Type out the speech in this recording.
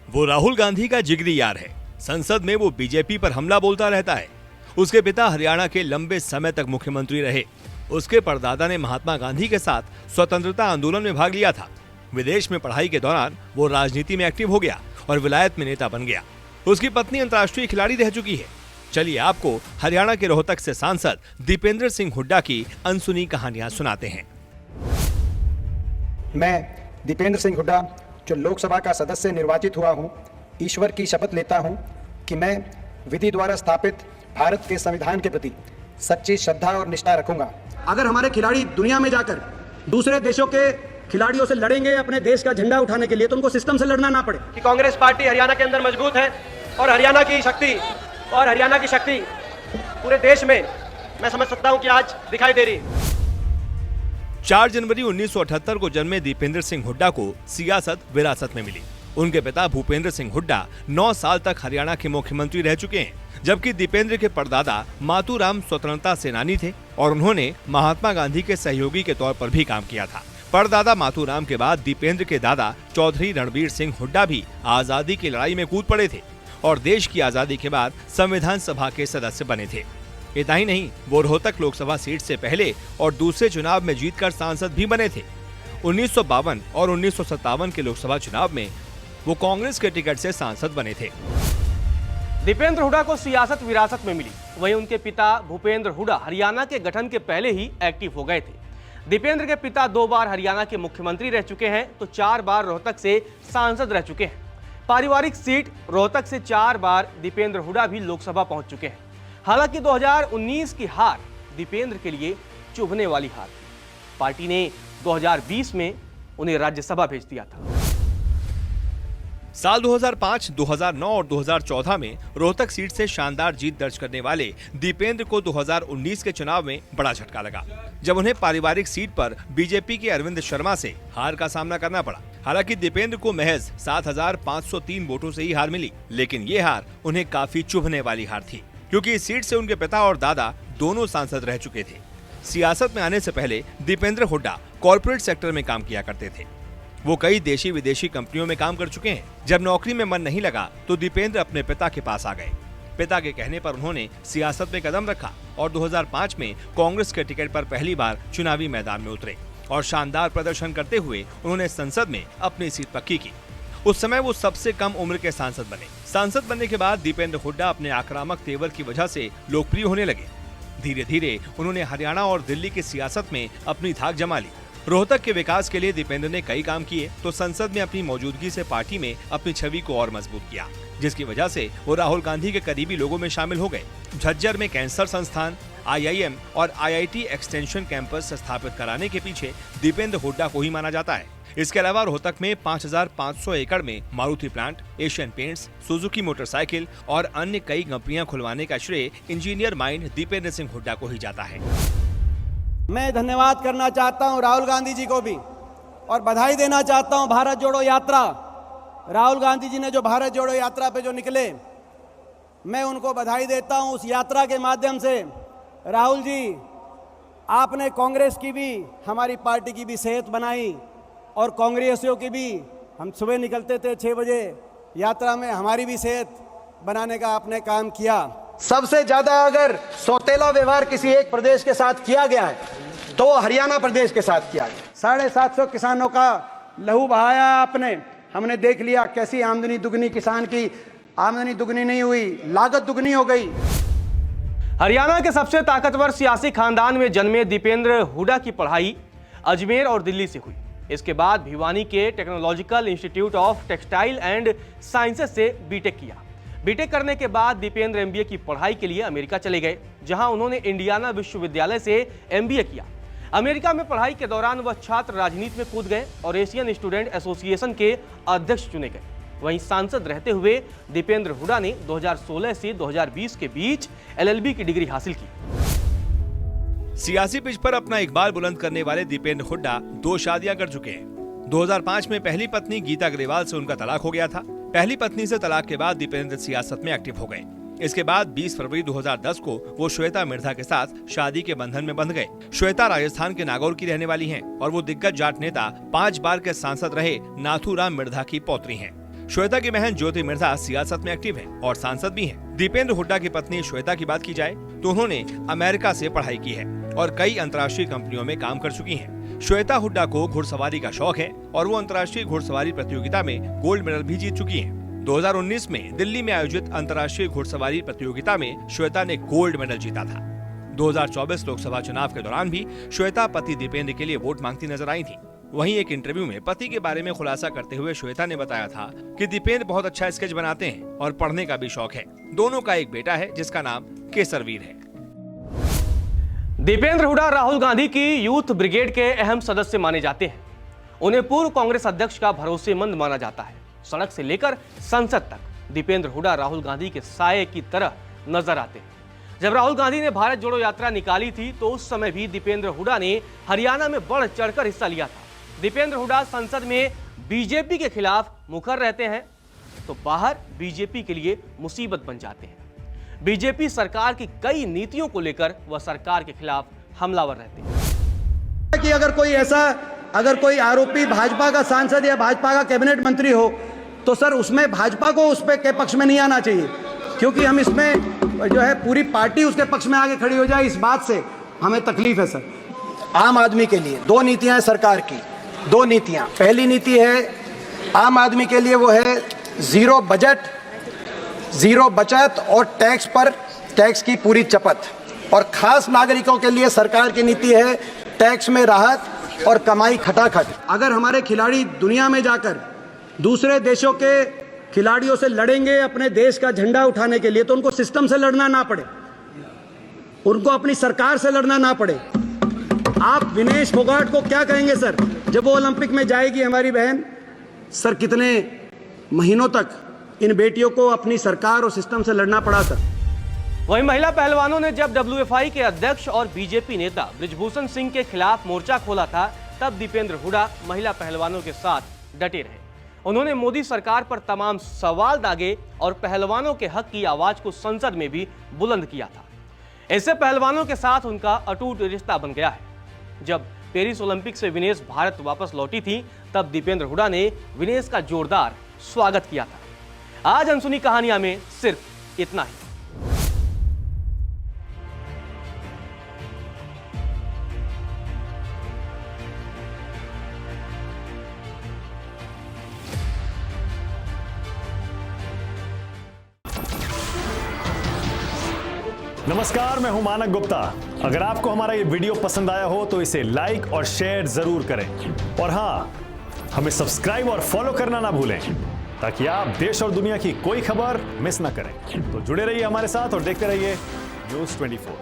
वो राहुल गांधी का जिगरी यार है। संसद में वो बीजेपी पर हमला बोलता रहता है। उसके पिता हरियाणा के लंबे समय तक मुख्यमंत्री रहे। उसके परदादा ने महात्मा गांधी के साथ स्वतंत्रता आंदोलन में भाग लिया था। विदेश में पढ़ाई के दौरान वो राजनीति में एक्टिव हो गया और विलायत में नेता बन गया। उसकी पत्नी अंतर्राष्ट्रीय खिलाड़ी रह चुकी है। चलिए आपको हरियाणा के रोहतक से सांसद दीपेंद्र सिंह हुड्डा की अनसुनी कहानियां सुनाते हैं। मैं दीपेंद्र सिंह हुड्डा जो लोकसभा का सदस्य निर्वाचित हुआ हूं, ईश्वर की शपथ लेता हूं कि मैं विधि द्वारा स्थापित भारत के संविधान के प्रति सच्ची श्रद्धा और निष्ठा रखूंगा। अगर हमारे खिलाड़ी दुनिया में जाकर दूसरे देशों के खिलाड़ियों से लड़ेंगे अपने देश का झंडा उठाने के लिए, तो उनको सिस्टम से लड़ना ना पड़े। कि कांग्रेस पार्टी हरियाणा के अंदर मजबूत है और हरियाणा की शक्ति पूरे देश में मैं समझ सकता हूं कि आज दिखाई दे रही। 4 जनवरी 1978 को जन्मे दीपेंद्र सिंह हुड्डा को सियासत विरासत में मिली। उनके पिता भूपेंद्र सिंह हुड्डा 9 साल तक हरियाणा के मुख्यमंत्री रह चुके हैं, जबकि दीपेंद्र के परदादा मातूराम स्वतंत्रता सेनानी थे और उन्होंने महात्मा गांधी के सहयोगी के तौर पर भी काम किया था। परदादा मातूराम के बाद दीपेंद्र के दादा चौधरी रणबीर सिंह हुड्डा भी आजादी की लड़ाई में कूद पड़े थे और देश की आजादी के बाद संविधान सभा के सदस्य बने थे। इतना ही नहीं, वो रोहतक लोकसभा सीट से पहले और दूसरे चुनाव में जीतकर सांसद भी बने थे। 1952 और 1957 के लोकसभा चुनाव में वो कांग्रेस के टिकट से सांसद बने थे। दीपेंद्र हुड्डा को सियासत विरासत में मिली। वहीं उनके पिता भूपेंद्र हुड्डा हरियाणा के गठन के पहले ही एक्टिव हो गए थे। दीपेंद्र के पिता 2 बार हरियाणा के मुख्यमंत्री रह चुके हैं तो 4 बार रोहतक से सांसद रह चुके हैं। पारिवारिक सीट रोहतक से 4 बार दीपेंद्र हुड्डा भी लोकसभा पहुंच चुके हैं। हालांकि 2019 की हार दीपेंद्र के लिए चुभने वाली हार थी। पार्टी ने 2020 में उन्हें राज्यसभा भेज दिया था। साल 2005, 2009 और 2014 में रोहतक सीट से शानदार जीत दर्ज करने वाले दीपेंद्र को 2019 के चुनाव में बड़ा झटका लगा, जब उन्हें पारिवारिक सीट पर बीजेपी के अरविंद शर्मा से हार का सामना करना पड़ा। हालांकि दीपेंद्र को महज 7,503 वोटों से ही हार मिली, लेकिन ये हार उन्हें काफी चुभने वाली हार थी, क्योंकि इस सीट से उनके पिता और दादा दोनों सांसद रह चुके थे। सियासत में आने से पहले दीपेंद्र हुड्डा कॉर्पोरेट सेक्टर में काम किया करते थे। वो कई देशी विदेशी कंपनियों में काम कर चुके हैं। जब नौकरी में मन नहीं लगा तो दीपेंद्र अपने पिता के पास आ गए। पिता के कहने पर उन्होंने सियासत में कदम रखा और 2005 में कांग्रेस के टिकट पर पहली बार चुनावी मैदान में उतरे और शानदार प्रदर्शन करते हुए उन्होंने संसद में अपनी सीट पक्की की। उस समय वो सबसे कम उम्र के सांसद बने। सांसद बनने के बाद दीपेंद्र हुड्डा अपने आक्रामक तेवर की वजह से लोकप्रिय होने लगे। धीरे धीरे उन्होंने हरियाणा और दिल्ली की सियासत में अपनी धाक जमा ली। रोहतक के विकास के लिए दीपेंद्र ने कई काम किए तो संसद में अपनी मौजूदगी से पार्टी में अपनी छवि को और मजबूत किया, जिसकी वजह से वो राहुल गांधी के करीबी लोगों में शामिल हो गए। झज्जर में कैंसर संस्थान, IIM और IIT एक्सटेंशन कैंपस स्थापित कराने के पीछे दीपेंद्र हुड्डा को ही माना जाता है। इसके अलावा रोहतक में 5,500 एकड़ में Maruti plant, Asian paints, Suzuki motorcycle और अन्य कई कंपनियां खुलवाने का श्रेय इंजीनियर माइंड दीपेंद्र सिंह हुड्डा को ही जाता है। मैं धन्यवाद करना चाहता हूं राहुल गांधी जी को भी और बधाई देना चाहता हूं भारत जोड़ो यात्रा। राहुल गांधी जी ने जो भारत जोड़ो यात्रा पे जो निकले, मैं उनको बधाई देता हूं। उस यात्रा के माध्यम से राहुल जी, आपने कांग्रेस की भी, हमारी पार्टी की भी सेहत बनाई और कांग्रेसियों की भी। हम सुबह निकलते थे 6 बजे यात्रा में, हमारी भी सेहत बनाने का आपने काम किया। सबसे ज्यादा अगर सौतेला व्यवहार किसी एक प्रदेश के साथ किया गया है तो हरियाणा प्रदेश के साथ किया गया। 750 किसानों का लहू बहाया आपने। हमने देख लिया कैसी आमदनी दुगनी, किसान की आमदनी दुगनी नहीं हुई, लागत दुगनी हो गई। हरियाणा के सबसे ताकतवर सियासी खानदान में जन्मे दीपेंद्र हुड्डा की पढ़ाई अजमेर और दिल्ली से हुई। इसके बाद भिवानी के technological institute of textile and sciences से बीटेक किया। बीटेक करने के बाद दीपेंद्र MBA की पढ़ाई के लिए अमेरिका चले गए, जहां उन्होंने इंडियाना विश्वविद्यालय से MBA किया। अमेरिका में पढ़ाई के दौरान वह छात्र राजनीति में कूद गए और एशियन स्टूडेंट एसोसिएशन के अध्यक्ष चुने गए। वहीं सांसद रहते हुए दीपेंद्र हुड्डा ने 2016 से 2020 के बीच LLB की डिग्री हासिल की। सियासी पिच पर अपना इकबाल बुलंद करने वाले दीपेंद्र हुड्डा 2 शादियां कर चुके हैं। 2005 में पहली पत्नी गीता अग्रवाल से उनका तलाक हो गया था। पहली पत्नी से तलाक के बाद दीपेंद्र सियासत में एक्टिव हो गए। इसके बाद 20 फरवरी 2010 को वो श्वेता मिर्धा के साथ शादी के बंधन में बंध गए। श्वेता राजस्थान के नागौर की रहने वाली हैं और वो दिग्गज जाट नेता 5 बार के सांसद रहे नाथूराम मिर्धा की पौत्री हैं। श्वेता की बहन ज्योति मिर्जा सियासत में एक्टिव है और सांसद भी हैं। दीपेंद्र हुड्डा की पत्नी श्वेता की बात की जाए तो उन्होंने अमेरिका से पढ़ाई की है और कई अंतर्राष्ट्रीय कंपनियों में काम कर चुकी हैं। श्वेता हुड्डा को घुड़सवारी का शौक है और वो अंतर्राष्ट्रीय घुड़सवारी प्रतियोगिता में गोल्ड मेडल भी जीत चुकी हैं। 2019 में दिल्ली में आयोजित अंतर्राष्ट्रीय घुड़सवारी प्रतियोगिता में श्वेता ने गोल्ड मेडल जीता था। 2024 लोकसभा चुनाव के दौरान भी श्वेता पति दीपेंद्र के लिए वोट मांगती नजर आई थी। वहीं एक इंटरव्यू में पति के बारे में खुलासा करते हुए श्वेता ने बताया था कि दीपेंद्र बहुत अच्छा स्केच बनाते हैं और पढ़ने का भी शौक है। दोनों का एक बेटा है जिसका नाम केसरवीर है। दीपेंद्र हुड्डा राहुल गांधी की यूथ ब्रिगेड के अहम सदस्य माने जाते हैं। उन्हें पूर्व कांग्रेस अध्यक्ष का भरोसेमंद माना जाता है। सड़क से लेकर संसद तक दीपेंद्र हुड्डा राहुल गांधी के साये की तरह नजर आते हैं। जब राहुल गांधी ने भारत जोड़ो यात्रा निकाली थी तो उस समय भी दीपेंद्र हुड्डा ने हरियाणा में बढ़ चढ़कर हिस्सा लिया था। दीपेंद्र हुड्डा संसद में बीजेपी के खिलाफ मुखर रहते हैं तो बाहर बीजेपी के लिए मुसीबत बन जाते हैं। बीजेपी सरकार की कई नीतियों को लेकर वह सरकार के खिलाफ हमलावर रहते हैं कि अगर कोई आरोपी भाजपा का सांसद या भाजपा का कैबिनेट मंत्री हो तो सर उसमें भाजपा को उस पे के पक्ष में नहीं आना चाहिए, क्योंकि हम इसमें जो है पूरी पार्टी उसके पक्ष में आगे खड़ी हो जाए, इस बात से हमें तकलीफ है सर। आम आदमी के लिए दो नीतियां हैं सरकार की, दो नीतियां। पहली नीति है आम आदमी के लिए, वो है जीरो बजट, जीरो बचत और टैक्स पर टैक्स की पूरी चपत। और खास नागरिकों के लिए सरकार की नीति है टैक्स में राहत और कमाई खटाखट। अगर हमारे खिलाड़ी दुनिया में जाकर दूसरे देशों के खिलाड़ियों से लड़ेंगे अपने देश का झंडा उठाने के लिए तो उनको सिस्टम से लड़ना ना पड़े, उनको अपनी सरकार से लड़ना ना पड़े। आप विनेश फोगाट को क्या कहेंगे सर जब वो ओलंपिक में जाएगी हमारी बहन? सर कितने महीनों तक इन बेटियों को अपनी सरकार और सिस्टम से लड़ना पड़ा सर। वहीं महिला पहलवानों ने जब WFI के अध्यक्ष और बीजेपी नेता बृजभूषण सिंह के खिलाफ मोर्चा खोला था तब दीपेंद्र हुड्डा महिला पहलवानों के साथ डटे रहे। उन्होंने मोदी सरकार पर तमाम सवाल दागे और पहलवानों के हक की आवाज को संसद में भी बुलंद किया था। ऐसे पहलवानों के साथ उनका अटूट रिश्ता बन गया है। जब पेरिस ओलंपिक से विनेश भारत वापस लौटी थी तब दीपेंद्र हुड्डा ने विनेश का जोरदार स्वागत किया था। आज अनसुनी कहानियां में सिर्फ इतना ही। नमस्कार, मैं हूं मानक गुप्ता। अगर आपको हमारा ये वीडियो पसंद आया हो तो इसे लाइक और शेयर जरूर करें और हाँ, हमें सब्सक्राइब और फॉलो करना ना भूलें ताकि आप देश और दुनिया की कोई खबर मिस ना करें। तो जुड़े रहिए हमारे साथ और देखते रहिए News 24।